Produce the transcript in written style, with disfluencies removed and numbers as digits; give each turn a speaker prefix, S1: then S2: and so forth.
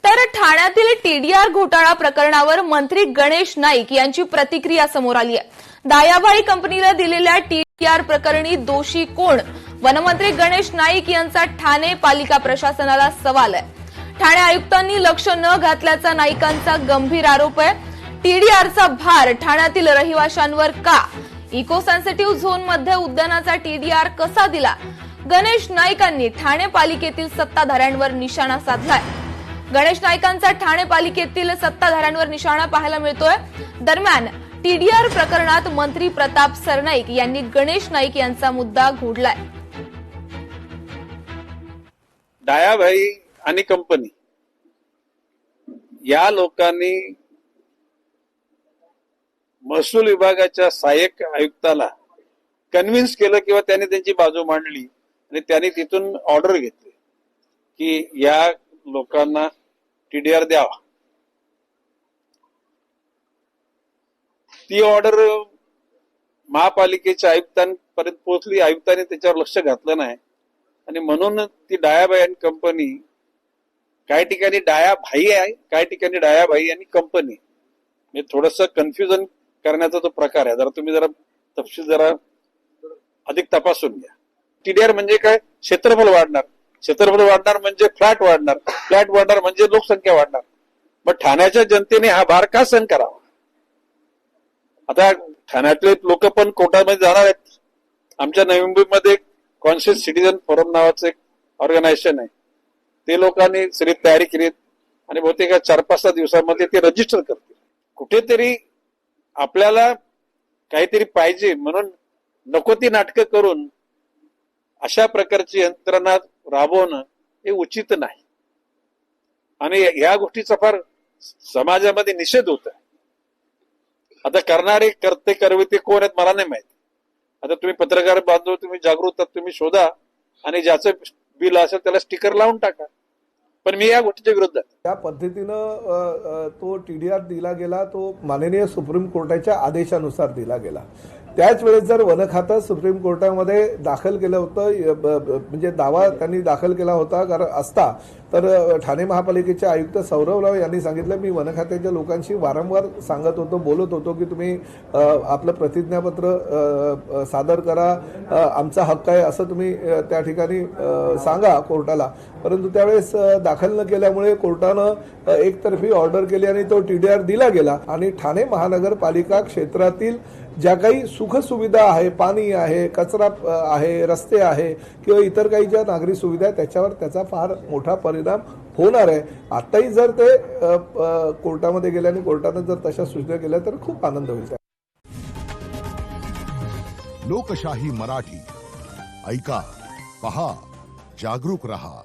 S1: तर ठाण्यातील टीडीआर घोटाळा प्रकरणावर मंत्री गणेश नाईक यांची प्रतिक्रिया समोर आली आहे। दायाभाई कंपनीला दिलेल्या टीडीआर प्रकरणी दोषी कोण? वनमंत्री गणेश नाईक यांचा ठाणे पालिका प्रशासनाला सवाल आहे। ठाणे आयुक्तांनी लक्ष न घातल्याचा नाईकांचा गंभीर आरोप आहे। टीडीआरचा भार ठाण्यातील रहिवाशांवर का? इको सेन्सिटिव्ह झोनमध्ये उद्यानाचा टीडीआर कसा दिला? गणेश नाईकांनी ठाणे पालिकेतील सत्ताधाऱ्यांवर निशाणा साधलाय। गणेश नाईकांचा ठाणे पालिकेतील सत्ताधाऱ्यांवर निशाणा पाहायला मिळतोय। दरम्यान टीडीआर प्रकरणात मंत्री प्रताप सरनाईक यांनी गणेश नाईक यांचा मुद्दा घोडलाय।
S2: दायाभाई आणि कंपनी या लोकांनी महसूल विभागाच्या सहाय्यक आयुक्ताला कन्व्हिन्स केलं किंवा त्यांनी त्यांची बाजू मांडली आणि त्यांनी तिथून ऑर्डर घेतली की या लोकांना टीडीआर द्यावा। ती ऑर्डर महापालिकेच्या आयुक्तांपर्यंत पोहोचली। आयुक्तांनी त्याच्यावर लक्ष घातलं नाही आणि म्हणून ती डायाभाई आणि कंपनी, काही ठिकाणी डायाभाई आहे, काही ठिकाणी डायाभाई आणि कंपनी, म्हणजे थोडस कन्फ्युजन करण्याचा तो प्रकार आहे। जरा तुम्ही जरा तपशील जरा अधिक तपासून घ्या। टीडीआर म्हणजे काय? क्षेत्रफळ वाढणार, क्षेत्रफळ वाढणार म्हणजे फ्लॅट वाढणार, फ्लॅट वाढणार म्हणजे लोकसंख्या वाढणार। मग ठाण्याच्या जनतेने हा भार का सहन करावा? आता ठाण्यातले लोक पण कोर्टामध्ये जाणार आहेत। आमच्या नवी मुंबईमध्ये कॉन्शियस सिटीजन फोरम नावाचं एक ऑर्गनायझेशन आहे, ते लोकांनी सगळी तयारी केली आणि बहुतेक 4-5 दिवसामध्ये ते रजिस्टर करतील। कुठेतरी आपल्याला काहीतरी पाहिजे म्हणून नको ती नाटकं करून अशा प्रकारची यंत्रणा राबवणं हे उचित नाही आणि ह्या गोष्टीचा फार समाजामध्ये निषेध होत आहे। आता करणारे करते करविते कोण आहेत मला नाही माहिती। आता तुम्ही पत्रकार बांधव, तुम्ही जागृत आहात, तुम्ही शोधा आणि ज्याचं बिल असेल त्याला स्टिकर लावून टाका, पण मी या गोष्टीच्या विरोधात आहे।
S3: त्या पद्धतीनं तो टीडीआर दिला गेला, तो माननीय सुप्रीम कोर्टाच्या आदेशानुसार दिला गेला। त्याच वेळेस जर वन खातं सुप्रीम कोर्टामध्ये दाखल केलं होतं, म्हणजे दावा त्यांनी दाखल केला होता असता, तर ठाणे महापालिकेचे आयुक्त सौरव राव यांनी सांगितलं, मी वन खात्याच्या लोकांशी वारंवार सांगत होतो, बोलत होतो की तुम्ही आपलं प्रतिज्ञापत्र सादर करा, आमचा हक्क आहे असं तुम्ही त्या ठिकाणी सांगा कोर्टाला। परंतु त्यावेळेस दाखल न केल्यामुळे कोर्टानं एकतर्फी ऑर्डर केली आणि तो टीडीआर दिला गेला आणि ठाणे महानगरपालिका क्षेत्रातील ज्या काही सुखसुविधा आहे, पाणी आहे, कचरा आहे, रस्ते आहे किंवा इतर काही ज्या नागरी सुविधा आहेत त्याच्यावर त्याचा फार मोठा परिणाम होणार आहे। आताही जर ते कोर्टामध्ये गेले आणि कोर्टाने जर तशा सूचना केल्या तर खूप आनंद होईल।
S4: लोकशाही मराठी ऐका, पहा, जागरूक रहा।